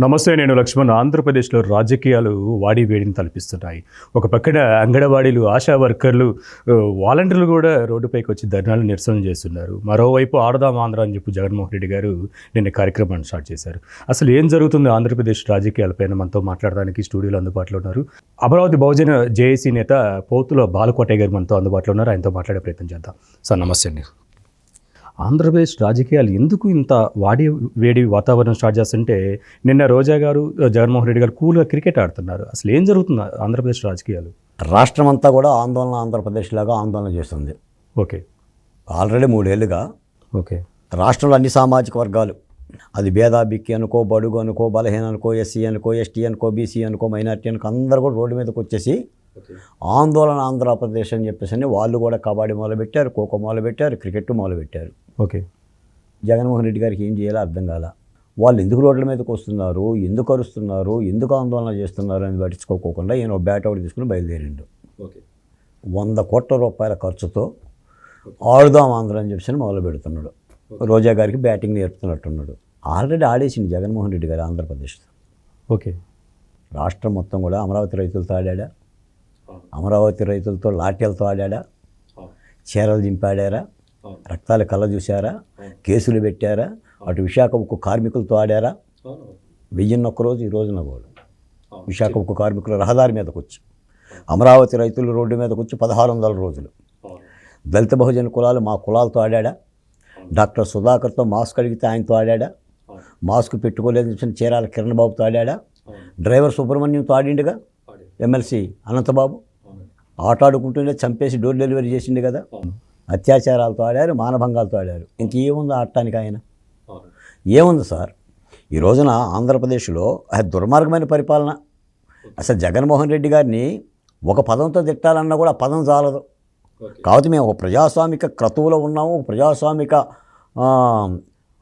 నమస్తే, నేను లక్ష్మణ్. ఆంధ్రప్రదేశ్లో రాజకీయాలు వాడి వేడిని తలపిస్తున్నాయి. ఒక పక్కన అంగన్వాడీలు, ఆశా వర్కర్లు, వాలంటీర్లు కూడా రోడ్డుపైకి వచ్చి ధర్నాలు, నిరసనలు చేస్తున్నారు. మరోవైపు ఆడదాం ఆంధ్ర అని చెప్పి జగన్మోహన్ రెడ్డి గారు నిన్న కార్యక్రమాన్ని స్టార్ట్ చేశారు. అసలు ఏం జరుగుతుంది ఆంధ్రప్రదేశ్ రాజకీయాలపైన మనతో మాట్లాడడానికి స్టూడియోలో అందుబాటులో ఉన్నారు అమరావతి బహుజన జేఏసీ నేత పోతుల బాలకోటయ్య గారు మనతో అందుబాటులో ఉన్నారు. ఆయనతో మాట్లాడే ప్రయత్నం చేద్దాం. సార్ నమస్తే అండి. ఆంధ్రప్రదేశ్ రాజకీయాలు ఎందుకు ఇంత వేడి వాతావరణం స్టార్ట్ చేస్తుంటే నిన్న రోజా గారు, జగన్మోహన్ రెడ్డి గారు కూల్గా క్రికెట్ ఆడుతున్నారు. అసలు ఏం జరుగుతుంది ఆంధ్రప్రదేశ్ రాజకీయాలు? రాష్ట్రం అంతా కూడా ఆంధ్రప్రదేశ్ లాగా ఆందోళన చేస్తుంది. ఓకే, ఆల్రెడీ 3 ఏళ్ళుగా ఓకే, రాష్ట్రంలో అన్ని సామాజిక వర్గాలు, అది భేదాబిక్కి అనుకో, బడుగు అనుకో, బలహీన అనుకో, ఎస్సీ అనుకో, ఎస్టీ అనుకో, బీసీ అనుకో, మైనార్టీ అనుకో, అందరూ కూడా రోడ్డు మీదకి వచ్చేసి ఆందోళన ఆంధ్రప్రదేశ్ అని చెప్పేసి వాళ్ళు కూడా కబడ్డీ మొదలుపెట్టారు, ఖోఖో మొదలుపెట్టారు, క్రికెట్ మొదలుపెట్టారు. ఓకే, జగన్మోహన్ రెడ్డి గారికి ఏం చేయాలో అర్థం కాల. వాళ్ళు ఎందుకు రోడ్ల మీదకి వస్తున్నారు, ఎందుకు అరుస్తున్నారు, ఎందుకు ఆందోళన చేస్తున్నారు అని పట్టించుకోకుండా ఈయన బ్యాట్ అవుట్ తీసుకుని బయలుదేరిండు. 100 కోట్ల రూపాయల ఖర్చుతో ఆడుదాం ఆంధ్ర అని చెప్పేసి మొదలు పెడుతున్నాడు. రోజా గారికి బ్యాటింగ్ నేర్పుతున్నట్టున్నాడు. ఆల్రెడీ ఆడేసింది జగన్మోహన్ రెడ్డి గారు ఆంధ్రప్రదేశ్లో. ఓకే, రాష్ట్రం మొత్తం కూడా అమరావతి రైతులతో ఆడా, అమరావతి రైతులతో లాఠీలతో ఆడా, చీరలు దింపాడారా, రక్తాల కళ్ళ చూశారా, కేసులు పెట్టారా, అటు విశాఖ ఉక్కు కార్మికులతో ఆడారా. 1001 రోజు ఈ రోజున కూడా విశాఖ ఉక్కు కార్మికులు రహదారి మీదకి వచ్చి, అమరావతి రైతులు రోడ్డు మీదకి వచ్చి 1600 రోజులు. దళిత బహుజన కులాలు మా కులాలతో ఆడా. డాక్టర్ సుధాకర్తో మాస్క్ అడిగితే ఆయనతో ఆడా. మాస్క్ పెట్టుకోలేదు చీరాల కిరణ్ బాబుతో ఆడా. డ్రైవర్ సుబ్రహ్మణ్యంతో ఆడిండుగా. ఎమ్మెల్సీ అనంతబాబు ఆటాడుకుంటూనే చంపేసి డోర్ డెలివరీ చేసిండు కదా. అత్యాచారాలతో ఆడారు, మానభంగాలతో ఆడారు. ఇంకేముంది ఆడటానికి? ఆయన ఏముంది సార్? ఈ రోజున ఆంధ్రప్రదేశ్లో అది దుర్మార్గమైన పరిపాలన. అసలు జగన్మోహన్ రెడ్డి గారిని ఒక పదంతో తిట్టాలన్నా కూడా ఆ పదం చాలదు. కాబట్టి మేము ఒక ప్రజాస్వామిక క్రతువులో ఉన్నాము, ఒక ప్రజాస్వామిక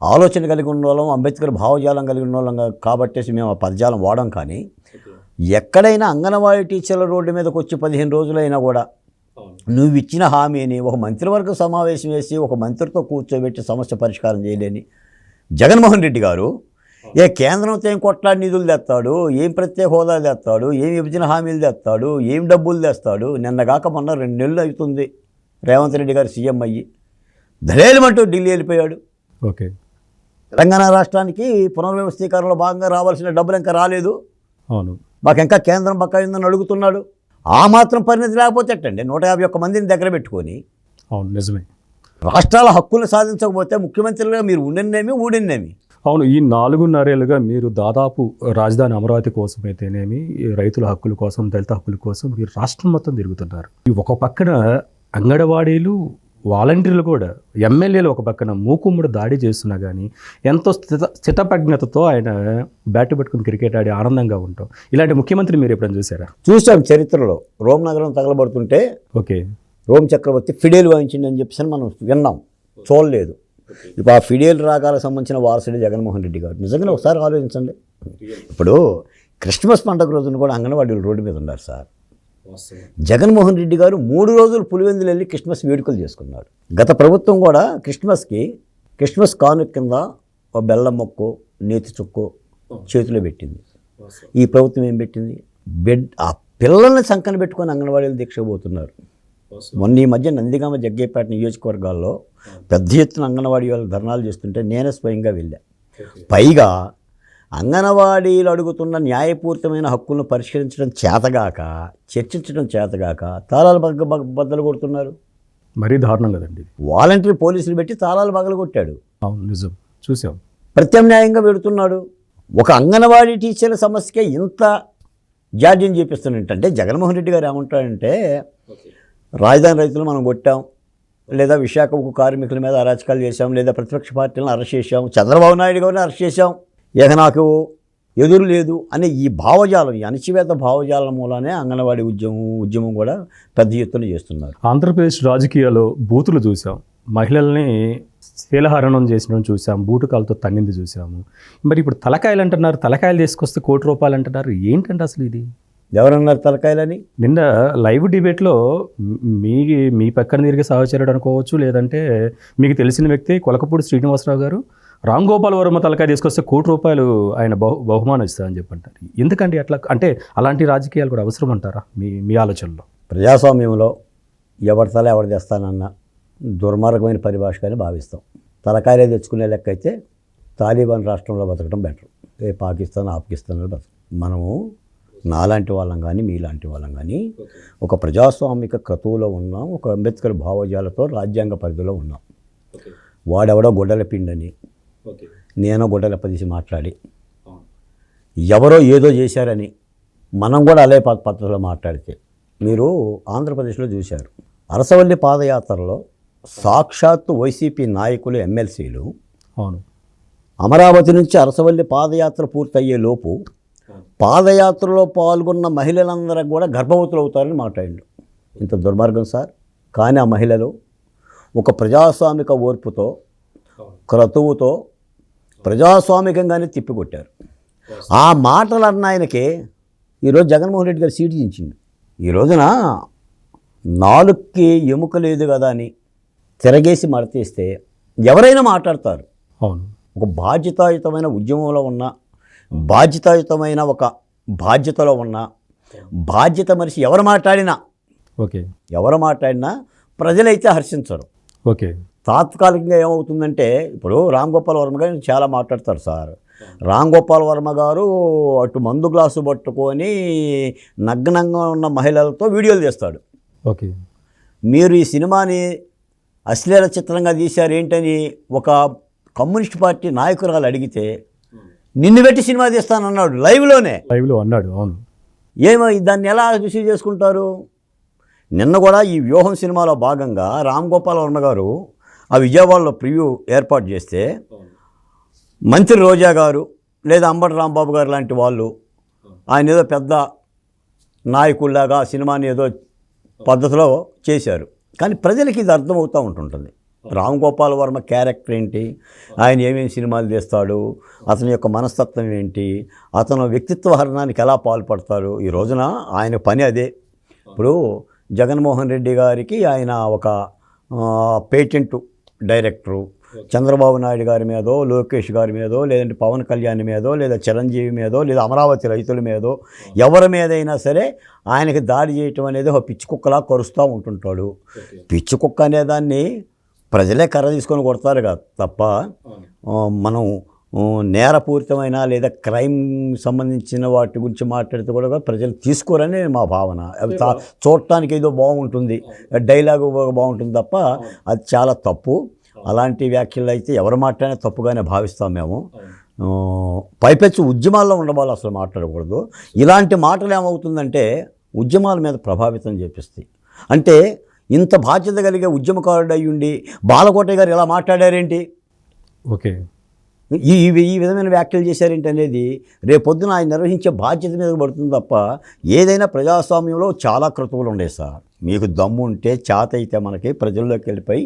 ఆలోచన కలిగి ఉన్న వాళ్ళం, అంబేద్కర్ భావజాలం కలిగి ఉన్న వాళ్ళం కాబట్టేసి మేము ఆ పదజాలం వాడాం. కానీ ఎక్కడైనా అంగన్వాడీ టీచర్ల రోడ్డు మీదకి వచ్చి 15 రోజులైనా కూడా నువ్వు ఇచ్చిన హామీని ఒక మంత్రివర్గ సమావేశం వేసి ఒక మంత్రితో కూర్చోబెట్టి సమస్య పరిష్కారం చేయలేని జగన్మోహన్ రెడ్డి గారు కేంద్రంతో ఏం కొట్లాడి నిధులు తెస్తాడు, ఏం ప్రత్యేక హోదా తెస్తాడు, ఏం విభజన హామీలు తెస్తాడు, ఏం డబ్బులు తెస్తాడు? నిన్నగాక మొన్న 2 నెలలు అవుతుంది రేవంత్ రెడ్డి గారు సీఎం అయ్యి ధరేలమంటూ ఢిల్లీ వెళ్ళిపోయాడు. ఓకే, తెలంగాణ రాష్ట్రానికి పునర్వ్యవస్థీకరణలో భాగంగా రావాల్సిన డబ్బులు ఇంకా రాలేదు, అవును, మాకు ఇంకా కేంద్రం బకాయి ఉందని అడుగుతున్నాడు. ఆ మాత్రం పరిణతి లేకపోతే ఎట్టండి? 151 మందిని దగ్గర పెట్టుకొని అవును, నిజమే. రాష్ట్రాల హక్కులు సాధించకపోతే ముఖ్యమంత్రిగా మీరు ఉండేనేమి ఊడినేమి. అవును, ఈ 4.5 ఏళ్ళుగా మీరు దాదాపు రాజధాని అమరావతి కోసం అయితేనేమి, రైతుల హక్కుల కోసం, దళిత హక్కుల కోసం మీరు రాష్ట్రం మొత్తం తిరుగుతున్నారు. ఒక పక్కన అంగన్వాడీలు, వాలంటీర్లు కూడా, ఎమ్మెల్యేలు ఒక పక్కన మూకుమ్మడి దాడి చేస్తున్నా కానీ ఎంతో స్థితప్రజ్ఞతతో ఆయన బ్యాట్ పట్టుకుని క్రికెట్ ఆడి ఆనందంగా ఉంటాం. ఇలాంటి ముఖ్యమంత్రి మీరు ఎప్పుడైనా చూసారా? చూసాం చరిత్రలో. రోమ్ నగరం తగలబడుతుంటే ఓకే, రోమ్ చక్రవర్తి ఫిడేల్ వాయించింది అని చెప్పేసి మనం విన్నాం, చూడలేదు. ఇప్పుడు ఆ ఫిడేల్ రాగాలకు సంబంధించిన వారసుడు జగన్మోహన్ రెడ్డి గారు. నిజంగానే ఒకసారి ఆలోచించండి. ఇప్పుడు క్రిస్మస్ పండుగ రోజున కూడా అంగన్వాడీలు రోడ్డు మీద ఉన్నారు సార్. జగన్మోహన్ రెడ్డి గారు 3 రోజులు పులివెందులు వెళ్ళి క్రిస్మస్ వేడుకలు చేసుకున్నాడు. గత ప్రభుత్వం కూడా క్రిస్మస్ కానుక కింద ఒక బెల్లం మొక్కు, నేతి చుక్కు చేతిలో పెట్టింది. ఈ ప్రభుత్వం ఏం పెట్టింది? ఆ పిల్లల్ని సంకన పెట్టుకొని అంగన్వాడీలు దీక్ష పోతున్నారు. మొన్న ఈ మధ్య నందిగామ, జగ్గేపేట నియోజకవర్గాల్లో పెద్ద ఎత్తున అంగన్వాడీ వాళ్ళు ధర్నాలు చేస్తుంటే నేనే స్వయంగా వెళ్ళా. పైగా అంగన్వాడీలు అడుగుతున్న న్యాయపూరితమైన హక్కులను పరిష్కరించడం చేతగాక, చర్చించడం చేతగాక తాళాలు బద్దలు కొడుతున్నారు. మరీ దారుణం కదండి. వాలంటీర్ పోలీసులు పెట్టి తాళాలు బగలు కొట్టాడు. అవును, నిజం, చూసాం. ప్రత్యామ్నాయంగా పెడుతున్నాడు. ఒక అంగన్వాడీ టీచర్ల సమస్యకే ఇంత జాడ్యం చేపిస్తున్నట్టంటే జగన్మోహన్ రెడ్డి గారు ఏమంటాడంటే, రాజధాని రైతులు మనం కొట్టాం, లేదా విశాఖ ఉక్కు కార్మికుల మీద అరాచకాలు చేశాం, లేదా ప్రతిపక్ష పార్టీలను అరెస్ట్ చేశాం, చంద్రబాబు నాయుడు గారిని అరెస్ట్ చేశాం, ఇక నాకు ఎదురు లేదు అనే ఈ భావజాలం, ఈ అణచివేత భావజాలం మూలనే అంగన్వాడీ ఉద్యమం కూడా పెద్ద ఎత్తున చేస్తున్నారు. ఆంధ్రప్రదేశ్ రాజకీయాల్లో బూతులు చూసాం, మహిళల్ని శీలహరణం చేసిన చూసాం, బూటకాలతో తన్నింది చూసాము. మరి ఇప్పుడు తలకాయలు అంటున్నారు, తలకాయలు తీసుకొస్తే ₹1 అంటున్నారు. ఏంటంటే అసలు ఇది? ఎవరన్నారు తలకాయలని? నిన్న లైవ్ డిబేట్లో మీ పక్కన తిరిగే సహచరుడు అనుకోవచ్చు, లేదంటే మీకు తెలిసిన వ్యక్తి కొలకపూడి శ్రీనివాసరావు గారు రామ్ గోపాల్ వర్మ తలకాయ తీసుకొస్తే ₹1 ఆయన బహుమానం ఇస్తారని చెప్పంటారు. ఎందుకండి అట్లా? అంటే అలాంటి రాజకీయాలు కూడా అవసరం అంటారా మీ ఆలోచనలో? ప్రజాస్వామ్యంలో ఎవరి తల ఎవరు తెస్తానన్న దుర్మార్గమైన పరిభాషగానే భావిస్తాం. తలకాయలే తెచ్చుకునే లెక్క అయితే తాలిబాన్ రాష్ట్రంలో బతకడం బెటర్. ఆఫ్ఘనిస్తాన్లో బతకడం. మనము నాలాంటి వాళ్ళం కానీ మీలాంటి వాళ్ళం కానీ ఒక ప్రజాస్వామిక క్రతువులో ఉన్నాం. ఒక అంబేద్కర్ భావజాలతో రాజ్యాంగ పరిధిలో ఉన్నాం. వాడెవడో గొడ్డల పిండని నేను గొడ్డల పదిసి మాట్లాడి ఎవరో ఏదో చేశారని మనం కూడా అలే పద్ధతిలో మాట్లాడితే మీరు ఆంధ్రప్రదేశ్లో చూశారు. అరసవల్లి పాదయాత్రలో సాక్షాత్తు వైసీపీ నాయకులు ఎమ్మెల్సీలు అవును అమరావతి నుంచి అరసవల్లి పాదయాత్ర పూర్తయ్యే లోపు పాదయాత్రలో పాల్గొన్న మహిళలందరూ కూడా గర్భవతులు అవుతారని మాట్లాడిండు. ఇంత దుర్మార్గం సార్. కానీ ఆ మహిళలు ఒక ప్రజాస్వామిక ఓర్పుతో క్రతువుతో ప్రజాస్వామికంగానే తిప్పికొట్టారు. ఆ మాటలు అన్న ఆయనకే ఈరోజు జగన్మోహన్ రెడ్డి గారు సీటు ఇచ్చిండు. ఈ రోజున నాలుగుకి ఎముక లేదు కదా అని తిరగేసి మడతీస్తే ఎవరైనా మాట్లాడతారు. అవును. ఒక బాధ్యతాయుతమైన ఉద్యమంలో ఉన్న బాధ్యతాయుతమైన ఒక బాధ్యతలో ఉన్న బాధ్యత మనిషి ఎవరు మాట్లాడినా ప్రజలైతే హర్షించరు. ఓకే. తాత్కాలికంగా ఏమవుతుందంటే ఇప్పుడు రామ్ గోపాల్ వర్మ గారు చాలా మాట్లాడతారు సార్. రామ్ గోపాల్ వర్మ గారు అటు మందు గ్లాసు పట్టుకొని నగ్నంగా ఉన్న మహిళలతో వీడియోలు చేస్తాడు. ఓకే. మీరు ఈ సినిమాని అశ్లీల చిత్రంగా తీశారేంటని ఒక కమ్యూనిస్ట్ పార్టీ నాయకురాలు అడిగితే నిన్ను పెట్టి సినిమా తీస్తానన్నాడు లైవ్లో అన్నాడు. అవును. ఏమో దాన్ని ఎలా రిసీవ్ చేసుకుంటారు? నిన్న కూడా ఈ వ్యూహం సినిమాలో భాగంగా రామ్ గోపాల్ వర్మ గారు ఆ విజయవాడలో ప్రివ్యూ ఏర్పాటు చేస్తే మంత్రి రోజా గారు లేదా అంబటి రాంబాబు గారు లాంటి వాళ్ళు ఆయన ఏదో పెద్ద నాయకుల్లాగా సినిమాని ఏదో పద్ధతిలో చేశారు. కానీ ప్రజలకి ఇది అర్థమవుతూ ఉంటుంటుంది. రామ్ గోపాల్ వర్మ క్యారెక్టర్ ఏంటి, ఆయన ఏమేమి సినిమాలు తీస్తాడు, అతని యొక్క మనస్తత్వం ఏంటి, అతను వ్యక్తిత్వ హరణానికి ఎలా పాల్పడతారు. ఈ రోజున ఆయన పని అదే. ఇప్పుడు జగన్మోహన్ రెడ్డి గారికి ఆయన ఒక పేటెంట్ డైరెక్టరు, చంద్రబాబు నాయుడు గారి మీదో లోకేష్ గారి మీదో లేదంటే పవన్ కళ్యాణ్ మీదో లేదా చిరంజీవి మీదో లేదా అమరావతి రైతుల మీదో ఎవరి మీదైనా సరే ఆయనకి దాడి చేయటం అనేది ఒక పిచ్చి కుక్కలా కరుస్తూ ఉంటుంటాడు. పిచ్చి కుక్క అనేదాన్ని ప్రజలే కర్ర తీసుకొని కొడతారు కదా తప్ప మనం నేరపూరితమైన లేదా క్రైమ్ సంబంధించిన వాటి గురించి మాట్లాడితే కూడా ప్రజలు తీసుకోరని మా భావన. అవి చూడటానికి ఏదో బాగుంటుంది, డైలాగు బాగుంటుంది తప్ప అది చాలా తప్పు. అలాంటి వ్యాఖ్యలు అయితే ఎవరు మాట్లాడినా తప్పుగానే భావిస్తాం మేము. పైపెచ్చు ఉద్యమాల్లో ఉండవాళ్ళు అసలు మాట్లాడకూడదు. ఇలాంటి మాటలు ఏమవుతుందంటే ఉద్యమాల మీద ప్రభావితం చేపిస్తాయి. అంటే ఇంత బాధ్యత కలిగే ఉద్యమకారుడు అయ్యుండి బాలకోటయ్య గారు ఇలా మాట్లాడారేంటి, ఓకే ఈ విధమైన వ్యాఖ్యలు చేశారేంటి అనేది రేపొద్దున ఆయన నిర్వహించే బాధ్యత మీద పడుతుంది తప్ప ఏదైనా ప్రజాస్వామ్యంలో చాలా క్రతువులు ఉన్నాయి సార్. మీకు దమ్ము ఉంటే చేత అయితే మనకి ప్రజల్లోకి వెళ్ళిపోయి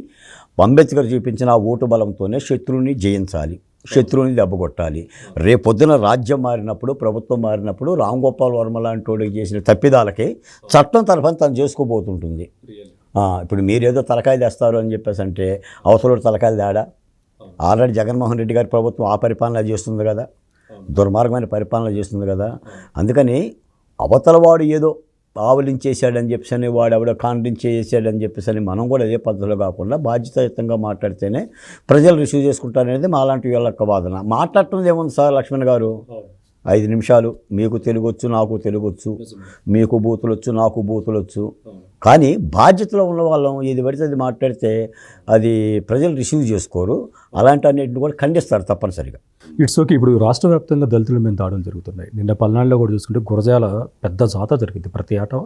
అంబేద్కర్ చూపించిన ఆ ఓటు బలంతోనే శత్రువుని జయించాలి, శత్రువుని దెబ్బకొట్టాలి. రేపొద్దున రాజ్యం మారినప్పుడు ప్రభుత్వం మారినప్పుడు రామ్ గోపాల్ వర్మ లాంటి వాడికి చేసిన తప్పిదాలకి చట్టం తరఫున తను చేసుకోబోతుంటుంది. ఇప్పుడు మీరేదో తలకాయ తెస్తారు అని చెప్పేసి అంటే అవసరం తలకాయలు తేడా. ఆల్రెడీ జగన్మోహన్ రెడ్డి గారి ప్రభుత్వం ఆ పరిపాలన చేస్తుంది కదా, దుర్మార్గమైన పరిపాలన చేస్తుంది కదా. అందుకని అవతలవాడు ఏదో ఆవలించేసాడని చెప్పేసి వాడు ఎవడో ఖండించేసాడని చెప్పేసి మనం కూడా అదే పద్ధతిలో కాకుండా బాధ్యతాయుతంగా మాట్లాడితేనే ప్రజలు రిసీవ్ చేసుకుంటారనేది మా లాంటి వీళ్ళ యొక్క వాదన. మాట్లాడటం ఏముంది సార్ లక్ష్మణ్ గారు, 5 నిమిషాలు మీకు తెలుగొచ్చు నాకు తెలుగొచ్చు, మీకు బూతులు వచ్చు నాకు బూతులు వచ్చు. కానీ బాధ్యతలో ఉన్న వాళ్ళం ఏది పడితే అది మాట్లాడితే అది ప్రజలు రిసీవ్ చేసుకోరు. అలాంటి అన్నింటిని కూడా ఖండిస్తారు తప్పనిసరిగా. It's okay. ఇప్పుడు రాష్ట్ర వ్యాప్తంగా దళితుల మీద దాడులు జరుగుతున్నాయి. నిన్న పల్నాడులో కూడా చూసుకుంటే గురజాల పెద్ద జాతర జరిగింది. ప్రతి ఏటా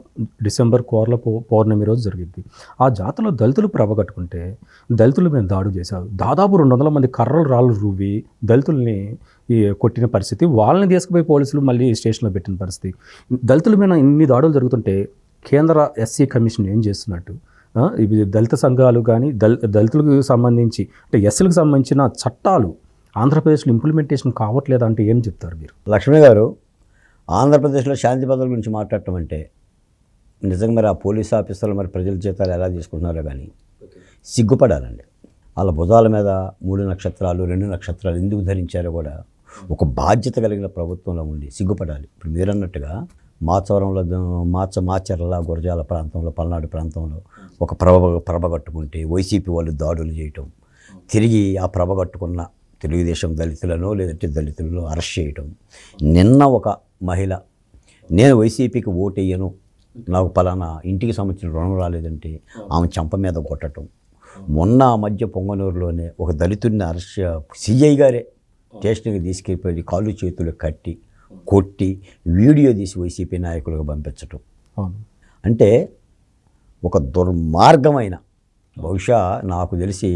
డిసెంబర్ కోర్ల పౌర్ణమి రోజు జరిగింది. ఆ జాతరలో దళితులు ప్రభగట్టుకుంటే దళితుల మీద దాడులు చేశారు. దాదాపు 200 మంది కర్రలు రాళ్ళు రువ్వి దళితుల్ని కొట్టిన పరిస్థితి, వాళ్ళని తీసుకుపోయి పోలీసులు మళ్ళీ స్టేషన్లో పెట్టిన పరిస్థితి. దళితుల మీద ఇన్ని దాడులు జరుగుతుంటే కేంద్ర ఎస్సీ కమిషన్ ఏం చేస్తున్నట్టు? ఇవి దళిత సంఘాలు కానీ దళితులకు సంబంధించి అంటే ఎస్సీలకు సంబంధించిన చట్టాలు ఆంధ్రప్రదేశ్లో ఇంప్లిమెంటేషన్ కావట్లేదు అంటే ఏం చెప్తారు మీరు? లక్ష్మణ్ గారు, ఆంధ్రప్రదేశ్లో శాంతి భద్రతల గురించి మాట్లాడటం అంటే నిజంగా మరి ఆ పోలీస్ ఆఫీసర్లు మరి ప్రజల జీతాలు ఎలా తీసుకుంటున్నారో కానీ సిగ్గుపడాలండి. వాళ్ళ భుజాల మీద 3 నక్షత్రాలు 2 నక్షత్రాలు ఎందుకు ధరించారో కూడా ఒక బాధ్యత కలిగిన ప్రభుత్వంలో ఉండి సిగ్గుపడాలి. ఇప్పుడు మీరన్నట్టుగా మాచవరంలో మాచర్ల గురజాల ప్రాంతంలో పల్నాడు ప్రాంతంలో ఒక ప్రభ కట్టుకుంటే వైసీపీ వాళ్ళు దాడులు చేయటం, తిరిగి ఆ ప్రభ కట్టుకున్న తెలుగుదేశం దళితులను లేదంటే దళితులను అరెస్ట్ చేయటం. నిన్న ఒక మహిళ నేను వైసీపీకి ఓటేయను, నాకు పలానా ఇంటికి సంబంధించిన రుణం రాలేదంటే ఆమె చంప మీద కొట్టడం. మొన్న ఆ మధ్య పొంగనూరులోనే ఒక దళితుడిని అరెస్ట్ సిఐ గారే స్టేషన్కి తీసుకెళ్ళిపోయి కాళ్ళు చేతులు కట్టి కొట్టి వీడియో తీసి వైసీపీ నాయకులకు పంపించటం. అంటే ఒక దుర్మార్గమైన, బహుశా నాకు తెలిసి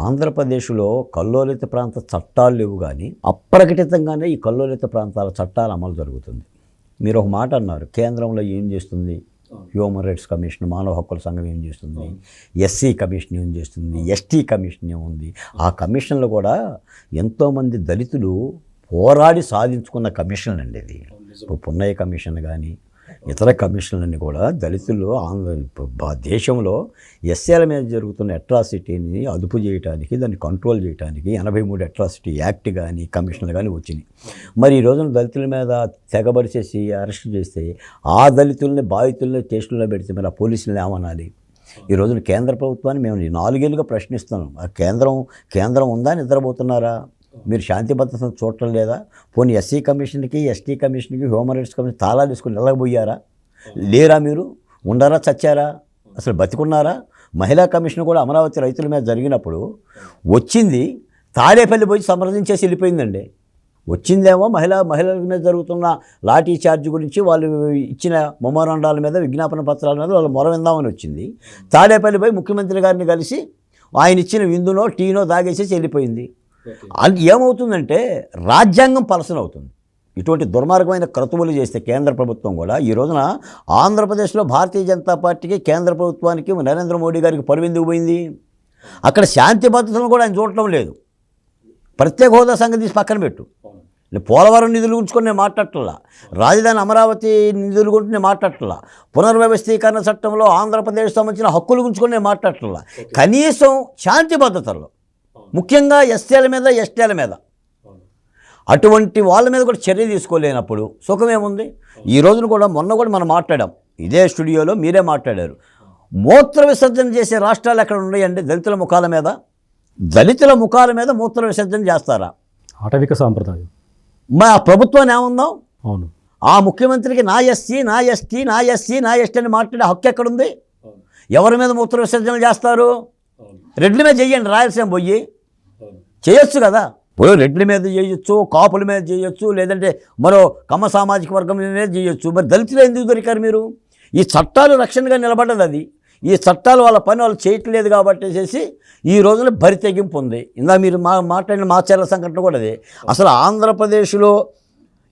ఆంధ్రప్రదేశ్లో కల్లోలిత ప్రాంత చట్టాలు లేవు, కానీ అప్రకటితంగానే ఈ కల్లోలిత ప్రాంతాల చట్టాలు అమలు జరుగుతుంది. మీరు ఒక మాట అన్నారు, కేంద్రంలో ఏం చేస్తుంది హ్యూమన్ రైట్స్ కమిషన్, మానవ హక్కుల సంఘం ఏం చేస్తుంది, ఎస్సీ కమిషన్ ఏం చేస్తుంది, ఎస్టీ కమిషన్ ఏముంది. ఆ కమిషన్లు కూడా ఎంతోమంది దళితులు పోరాడి సాధించుకున్న కమిషన్లు అండి ఇది. ఇప్పుడు పున్నయ్య కమిషన్ కానీ ఇతర కమిషన్లన్నీ కూడా దళితులు దేశంలో ఎస్సీల మీద జరుగుతున్న అట్రాసిటీని అదుపు చేయడానికి, దాన్ని కంట్రోల్ చేయడానికి 83 అట్రాసిటీ యాక్ట్ కానీ కమిషన్లు కానీ వచ్చినాయి. మరి ఈ రోజున దళితుల మీద తెగబడిచేసి అరెస్ట్ చేస్తే ఆ దళితుల్ని బాధితుల్ని స్టేషన్లో పెడితే మరి ఆ పోలీసులను ఏమనాలి? ఈ రోజున కేంద్ర ప్రభుత్వాన్ని మేము 4 ఏళ్ళుగా ప్రశ్నిస్తున్నాం. ఆ కేంద్రం ఉందా, నిద్రపోతున్నారా? మీరు శాంతి భద్రతను చూడటం లేదా? పోనీ ఎస్సీ కమిషన్కి, ఎస్టీ కమిషన్కి, హ్యూమన్ రైట్స్ కమిషన్ తాళాలు తీసుకుని వెళ్ళకపోయారా? లేరా? మీరు ఉండారా? చచ్చారా? అసలు బతికున్నారా? మహిళా కమిషన్ కూడా అమరావతి రైతుల మీద జరిగినప్పుడు వచ్చింది, తాడేపల్లి పోయి సంప్రదించేసి వెళ్ళిపోయిందండి. వచ్చిందేమో మహిళల మీద జరుగుతున్న లాఠీ చార్జ్ గురించి వాళ్ళు ఇచ్చిన మెమోరాండాల మీద, విజ్ఞాపన పత్రాల మీద వాళ్ళు మొర విందామని వచ్చింది. తాడేపల్లి పోయి ముఖ్యమంత్రి గారిని కలిసి ఆయన ఇచ్చిన విందునో టీనో దాగేసేసి వెళ్ళిపోయింది. అది ఏమవుతుందంటే రాజ్యాంగం పలసన అవుతుంది. ఇటువంటి దుర్మార్గమైన క్రతువులు చేస్తే కేంద్ర ప్రభుత్వం కూడా ఈ రోజున ఆంధ్రప్రదేశ్లో భారతీయ జనతా పార్టీకి, కేంద్ర ప్రభుత్వానికి, నరేంద్ర మోడీ గారికి పరువు ఎందుకు పోయింది? అక్కడ శాంతి భద్రతలను కూడా ఆయన చూడటం లేదు. ప్రత్యేక హోదా సంగతి తీసి పక్కన పెట్టు, పోలవరం నిధులు గురించి నేను మాట్లాడట్లా, రాజధాని అమరావతి నిధులు గురించి నేను మాట్లాడట్లా, పునర్వ్యవస్థీకరణ చట్టంలో ఆంధ్రప్రదేశ్ సంబంధించిన హక్కుల గురించి నేను మాట్లాడట్లా. కనీసం శాంతి భద్రతల్లో, ముఖ్యంగా ఎస్టీల మీద, ఎస్టీల మీద, అటువంటి వాళ్ళ మీద కూడా చర్య తీసుకోలేనప్పుడు సుఖమేముంది? ఈ రోజున కూడా మొన్న కూడా మనం మాట్లాడాం, ఇదే స్టూడియోలో మీరే మాట్లాడారు. మూత్ర విసర్జన చేసే రాష్ట్రాలు ఎక్కడ ఉన్నాయండి? దళితుల ముఖాల మీద మూత్ర విసర్జన చేస్తారా? ఆటవిక సాంప్రదాయం. మా ప్రభుత్వాన్ని ఏముందాం? అవును, ఆ ముఖ్యమంత్రికి నా ఎస్సీ అని మాట్లాడే హక్కు ఎక్కడుంది? ఎవరి మీద మూత్ర విసర్జనలు చేస్తారు? రెడ్ల మీద చెయ్యండి, రాయలసీమ పోయి చేయొచ్చు కదా. ఇప్పుడు రెడ్ల మీద చేయొచ్చు, కాపుల మీద చేయొచ్చు, లేదంటే మరో కమ్మ సామాజిక వర్గం మీద చేయొచ్చు. మరి దళితులు ఎందుకు దొరికారు మీరు? ఈ చట్టాలు రక్షణగా నిలబడ్డది అది. ఈ చట్టాలు వాళ్ళ పని వాళ్ళు చేయట్లేదు కాబట్టి చేసి ఈ రోజున బరి తెగింపు ఉంది. ఇందా మీరు మాట్లాడిన మాచర్ల సంఘటన కూడా అదే. అసలు ఆంధ్రప్రదేశ్లో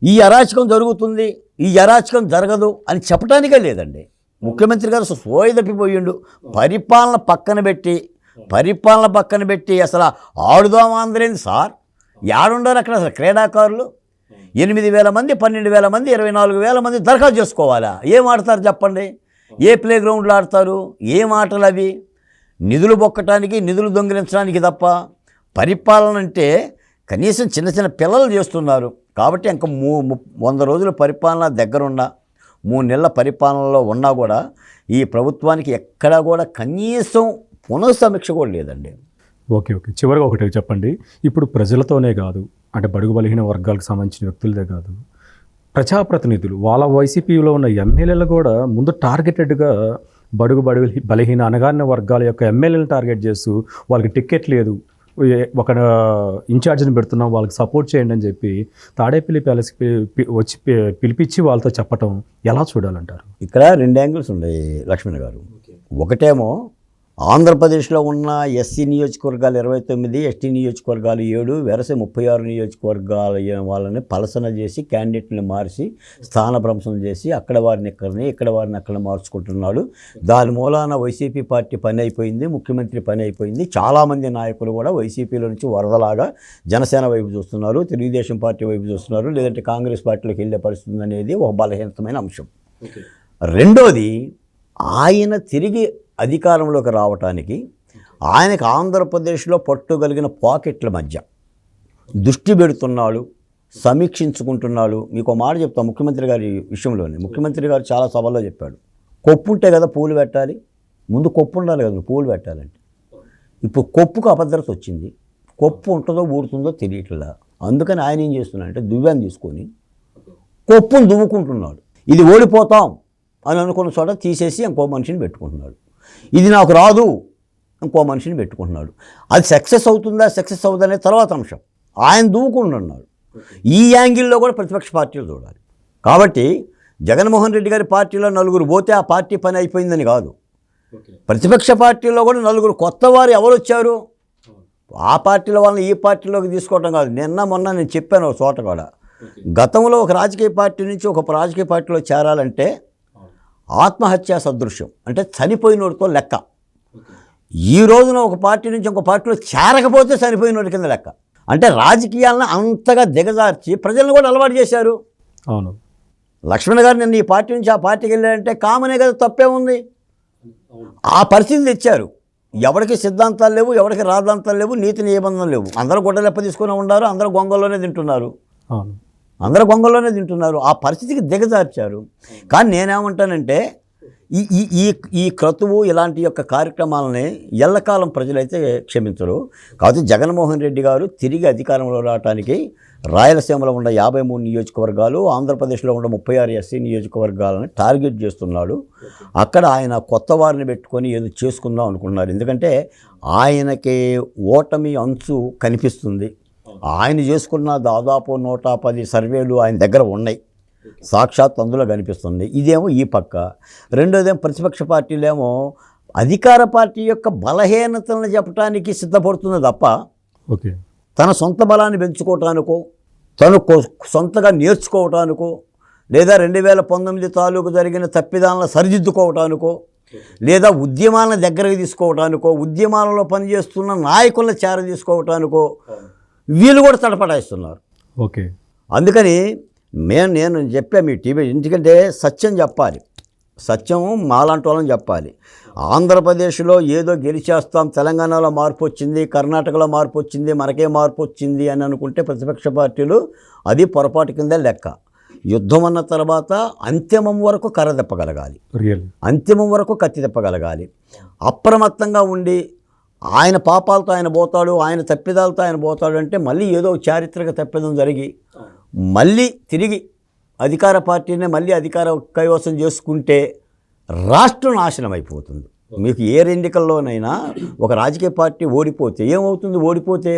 ఈ అరాచకం జరుగుతుంది, ఈ అరాచకం జరగదు అని చెప్పడానికే లేదండి. ముఖ్యమంత్రి గారు సోయి తప్పిపోయిండు. పరిపాలన పక్కన పెట్టి అసలు ఆడుదాం ఆంధ్రేంది సార్? ఏడుండారు అక్కడ అసలు క్రీడాకారులు? 8,000 మంది, 12,000 మంది, 24,000 మంది దరఖాస్తు చేసుకోవాలా? ఏం ఆడతారు చెప్పండి? ఏ ప్లే గ్రౌండ్లో ఆడతారు? ఏం ఆటలు అవి? నిధులు బొక్కటానికి, నిధులు దొంగిలించడానికి తప్ప పరిపాలన అంటే కనీసం చిన్న పిల్లలు చేస్తున్నారు. కాబట్టి ఇంకా 100 రోజుల పరిపాలన దగ్గరున్నా, 3 నెలల పరిపాలనలో ఉన్నా కూడా ఈ ప్రభుత్వానికి ఎక్కడా కూడా కనీసం పునఃసమీక్ష కూడా లేదండి. ఓకే, చివరిగా ఒకటి చెప్పండి. ఇప్పుడు ప్రజలతోనే కాదు, అంటే బడుగు బలహీన వర్గాలకు సంబంధించిన వ్యక్తులదే కాదు, ప్రజాప్రతినిధులు, వాళ్ళ వైసీపీలో ఉన్న ఎమ్మెల్యేలు కూడా ముందు టార్గెటెడ్గా బడుగు బలహీన అణగారిన వర్గాల యొక్క ఎమ్మెల్యేలను టార్గెట్ చేస్తూ వాళ్ళకి టికెట్ లేదు, ఒక ఇన్ఛార్జిని పెడుతున్నాం, వాళ్ళకి సపోర్ట్ చేయండి అని చెప్పి తాడేపల్లి ప్యాలెస్కి వచ్చి పిలిపించి వాళ్ళతో చెప్పటం ఎలా చూడాలంటారు? ఇక్కడ 2 యాంగిల్స్ ఉన్నాయి లక్ష్మణ్ గారు. ఒకటేమో ఆంధ్రప్రదేశ్లో ఉన్న ఎస్సీ నియోజకవర్గాలు 29, ఎస్టీ నియోజకవర్గాలు 7, వెరసే 36 నియోజకవర్గాల వాళ్ళని పలసన చేసి క్యాండిడేట్ని మార్చి స్థానభ్రంశం చేసి అక్కడ వారిని ఇక్కడ వారిని అక్కడ మార్చుకుంటున్నాడు. దాని మూలాన వైసీపీ పార్టీ పని అయిపోయింది, ముఖ్యమంత్రి పని అయిపోయింది. చాలామంది నాయకులు కూడా వైసీపీలో నుంచి వరదలాగా జనసేన వైపు చూస్తున్నారు, తెలుగుదేశం పార్టీ వైపు చూస్తున్నారు, లేదంటే కాంగ్రెస్ పార్టీలోకి వెళ్ళే పరిస్థితి అనేది ఒక బలహీనతమైన అంశం. రెండోది, ఆయన తిరిగి అధికారంలోకి రావటానికి ఆయనకు ఆంధ్రప్రదేశ్లో పట్టుగలిగిన పాకెట్ల మధ్య దృష్టి పెడుతున్నాడు, సమీక్షించుకుంటున్నాడు. మీకు ఒక మాట చెప్తాను ముఖ్యమంత్రి గారి విషయంలోనే. ముఖ్యమంత్రి గారు చాలా సభల్లో చెప్పాడు, కొప్పు ఉంటే కదా పూలు పెట్టాలి, ముందు కొప్పు ఉండాలి కదా పూలు పెట్టాలంటే. ఇప్పుడు కొప్పుకు అభద్రత వచ్చింది, కొప్పు ఉంటుందో ఊడుతుందో తెలియట్లా. అందుకని ఆయన ఏం చేస్తున్నాడంటే దువ్వాన్ని తీసుకొని కొప్పును దువ్వుకుంటున్నాడు. ఇది ఓడిపోతాం అని అనుకున్న చోట తీసేసి ఇంకో మనిషిని పెట్టుకుంటున్నాడు. ఇది నాకు రాదు ఇంకో మనిషిని పెట్టుకుంటున్నాడు. అది సక్సెస్ అవుతుందా సక్సెస్ అవుతుందనే తర్వాత అంశం. ఆయన దువ్వుకుంటున్నాడు. ఈ యాంగిల్లో కూడా ప్రతిపక్ష పార్టీలు చూడాలి. కాబట్టి జగన్మోహన్ రెడ్డి గారి పార్టీలో నలుగురు పోతే ఆ పార్టీ పని అయిపోయిందని కాదు. ప్రతిపక్ష పార్టీలో కూడా నలుగురు కొత్త వారు ఎవరు వచ్చారు, ఆ పార్టీల వాళ్ళని ఈ పార్టీలోకి తీసుకోవటం కాదు. మొన్న నేను చెప్పాను ఒక చోట కూడా, గతంలో ఒక రాజకీయ పార్టీ నుంచి ఒక రాజకీయ పార్టీలో చేరాలంటే ఆత్మహత్యా సదృశ్యం, అంటే చనిపోయినోడితో లెక్క. ఈ రోజున ఒక పార్టీ నుంచి ఒక పార్టీలో చేరకపోతే చనిపోయినోడి కింద లెక్క. అంటే రాజకీయాలను అంతగా దిగజార్చి ప్రజలను కూడా అలవాటు చేశారు. అవును, లక్ష్మణ్ గారు నిన్న ఈ పార్టీ నుంచి ఆ పార్టీకి వెళ్ళారంటే కామనే కదా, తప్పే ఉంది. ఆ పరిస్థితి తెచ్చారు. ఎవరికి సిద్ధాంతాలు లేవు, ఎవరికి రాద్ధాంతాలు లేవు, నీతి నిబంధనలు లేవు. అందరూ గుడ్డలెప్ప తీసుకుని ఉన్నారు, అందరూ గొంగల్లోనే తింటున్నారు. అవును, అందరూ గొంగల్లోనే తింటున్నారు. ఆ పరిస్థితికి దిగజార్చారు. కానీ నేనేమంటానంటే ఈ ఈ ఈ ఈ క్రతువు ఇలాంటి యొక్క కార్యక్రమాలని ఎల్లకాలం ప్రజలైతే క్షమించరు. కాబట్టి జగన్మోహన్ రెడ్డి గారు తిరిగి అధికారంలో రావడానికి రాయలసీమలో ఉన్న 53 నియోజకవర్గాలు, ఆంధ్రప్రదేశ్లో ఉన్న 36 ఎస్సీ నియోజకవర్గాలను టార్గెట్ చేస్తున్నాడు. అక్కడ ఆయన కొత్త వారిని పెట్టుకొని ఏదో చేసుకుందాం అనుకుంటున్నారు. ఎందుకంటే ఆయనకి ఓటమి అంచు కనిపిస్తుంది. ఆయన చేసుకున్న దాదాపు 110 సర్వేలు ఆయన దగ్గర ఉన్నాయి, సాక్షాత్ అందులో కనిపిస్తుంది. ఇదేమో ఈ పక్క. రెండోదేమో ప్రతిపక్ష పార్టీలేమో అధికార పార్టీ యొక్క బలహీనతలను చెప్పడానికి సిద్ధపడుతుంది తప్ప ఓకే, తన సొంత బలాన్ని పెంచుకోవటానికో, తను సొంతగా నేర్చుకోవటానికో, లేదా 2019 తాలూకు జరిగిన తప్పిదాలను సరిదిద్దుకోవటానికో, లేదా ఉద్యమాలను దగ్గరకు తీసుకోవటానికో, ఉద్యమాలలో పనిచేస్తున్న నాయకులను చేర తీసుకోవటానికో వీళ్ళు కూడా తడపడాయిస్తున్నారు. ఓకే, అందుకని నేను చెప్పా మీ టీవీ, ఎందుకంటే సత్యం చెప్పాలి, సత్యం మాలాంటి వాళ్ళని చెప్పాలి. ఆంధ్రప్రదేశ్లో ఏదో గెలిచేస్తాం, తెలంగాణలో మార్పు వచ్చింది, కర్ణాటకలో మార్పు వచ్చింది, మనకే మార్పు వచ్చింది అని అనుకుంటే ప్రతిపక్ష పార్టీలు అది పొరపాటు కింద లెక్క. యుద్ధం అన్న తర్వాత అంతిమం వరకు కర్ర తిప్పగలగాలి, అంతిమం వరకు కత్తి తిప్పగలగాలి. అప్రమత్తంగా ఉండి ఆయన పాపాలతో ఆయన పోతాడు, ఆయన తప్పిదాలతో ఆయన పోతాడు అంటే మళ్ళీ ఏదో చారిత్రక తప్పిదం జరిగి మళ్ళీ తిరిగి అధికార పార్టీనే మళ్ళీ అధికార కైవసం చేసుకుంటే రాష్ట్రం నాశనం అయిపోతుంది. మీకు ఏ ఎన్నికల్లోనైనా ఒక రాజకీయ పార్టీ ఓడిపోతే ఏమవుతుంది, ఓడిపోతే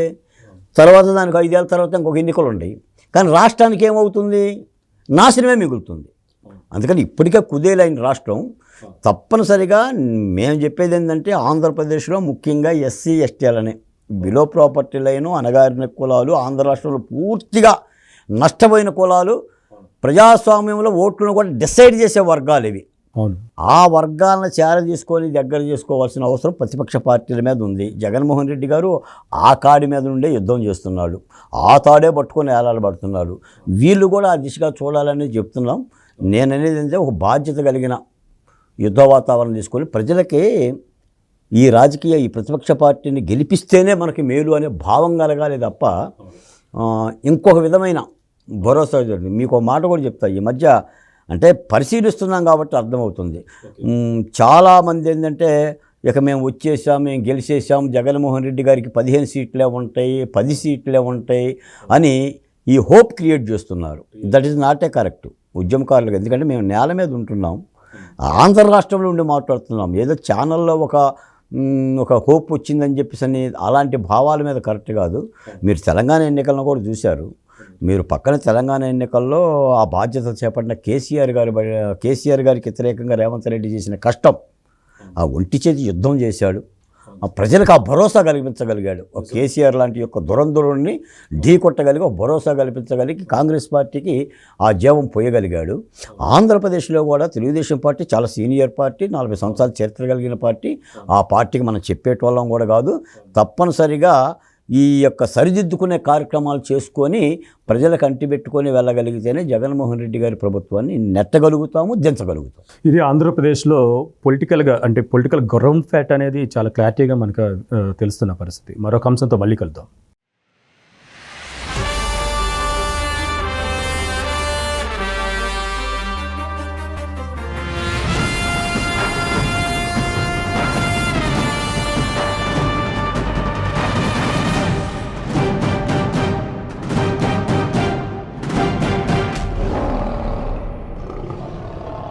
తర్వాత దానికి 5 ఏళ్ళ తర్వాత ఇంకొక ఎన్నికలు ఉన్నాయి, కానీ రాష్ట్రానికి ఏమవుతుంది, నాశనమే మిగులుతుంది. అందుకని ఇప్పటికే కుదేలైన రాష్ట్రం. తప్పనిసరిగా మేము చెప్పేది ఏంటంటే ఆంధ్రప్రదేశ్లో ముఖ్యంగా ఎస్సీ ఎస్టీలనే బిలో ప్రాపర్టీ లైను, అణగారిన కులాలు, ఆంధ్ర రాష్ట్రంలో పూర్తిగా నష్టపోయిన కులాలు, ప్రజాస్వామ్యంలో ఓట్లను కూడా డిసైడ్ చేసే వర్గాలు ఇవి. ఆ వర్గాలను చేర తీసుకొని దగ్గర చేసుకోవాల్సిన అవసరం ప్రతిపక్ష పార్టీల మీద ఉంది. జగన్మోహన్ రెడ్డి గారు ఆ కాడి మీద నుండే యుద్ధం చేస్తున్నాడు, ఆ తాడే పట్టుకొని ఏలాడబడుతున్నాడు. వీళ్ళు కూడా ఆ దిశగా చూడాలని చెప్తున్నాం. నేననేది అంటే ఒక బాధ్యత కలిగిన యుద్ధ వాతావరణం తీసుకొని ప్రజలకి ఈ ప్రతిపక్ష పార్టీని గెలిపిస్తేనే మనకి మేలు అనే భావం కలగాలి తప్ప ఇంకొక విధమైన భరోసా జరిగింది. మీకు మాట కూడా చెప్తా, ఈ మధ్య అంటే పరిశీలిస్తున్నాం కాబట్టి అర్థమవుతుంది. చాలామంది ఏంటంటే ఇక మేము వచ్చేసాం, మేము గెలిచేసాం, జగన్మోహన్ రెడ్డి గారికి 15 సీట్లే ఉంటాయి, 10 సీట్లే ఉంటాయి అని ఈ హోప్ క్రియేట్ చేస్తున్నారు. That is not a correct ఉద్యమకారులకు. ఎందుకంటే మేము నేల మీద ఉంటున్నాం, ఆంధ్ర రాష్ట్రంలో ఉండి మాట్లాడుతున్నాం. ఏదో ఛానల్లో ఒక హోప్ వచ్చిందని చెప్పేసి అని అలాంటి భావాల మీద కరెక్ట్ కాదు. మీరు తెలంగాణ ఎన్నికలను కూడా చూశారు. మీరు పక్కన తెలంగాణ ఎన్నికల్లో ఆ బాధ్యత చేపట్టిన కేసీఆర్ గారికి వ్యతిరేకంగా రేవంత్ రెడ్డి చేసిన కష్టం, ఆ ఒంటి చేతి యుద్ధం చేశాడు. ప్రజలకు ఆ భరోసా కల్పించగలిగాడు. ఒక కేసీఆర్ లాంటి యొక్క దురంధరుడిని ఢీ కొట్టగలిగి ఒక భరోసా కల్పించగలిగి కాంగ్రెస్ పార్టీకి ఆ జీవం పోయగలిగాడు. ఆంధ్రప్రదేశ్లో కూడా తెలుగుదేశం పార్టీ చాలా సీనియర్ పార్టీ, 40 సంవత్సరాల చరిత్ర కలిగిన పార్టీ. ఆ పార్టీకి మనం చెప్పేటోళ్ళం కూడా కాదు. తప్పనిసరిగా ఈ యొక్క సరిదిద్దుకునే కార్యక్రమాలు చేసుకొని ప్రజలకు అంటిపెట్టుకొని వెళ్ళగలిగితేనే జగన్మోహన్ రెడ్డి గారి ప్రభుత్వాన్ని నెట్టగలుగుతాము, దించగలుగుతాం. ఇది ఆంధ్రప్రదేశ్లో పొలిటికల్గా అంటే పొలిటికల్ గ్రౌండ్ ఫ్యాట్ అనేది చాలా క్లారిటీగా మనకు తెలుస్తున్న పరిస్థితి. మరొక అంశంతో మళ్ళీ కలుద్దాం.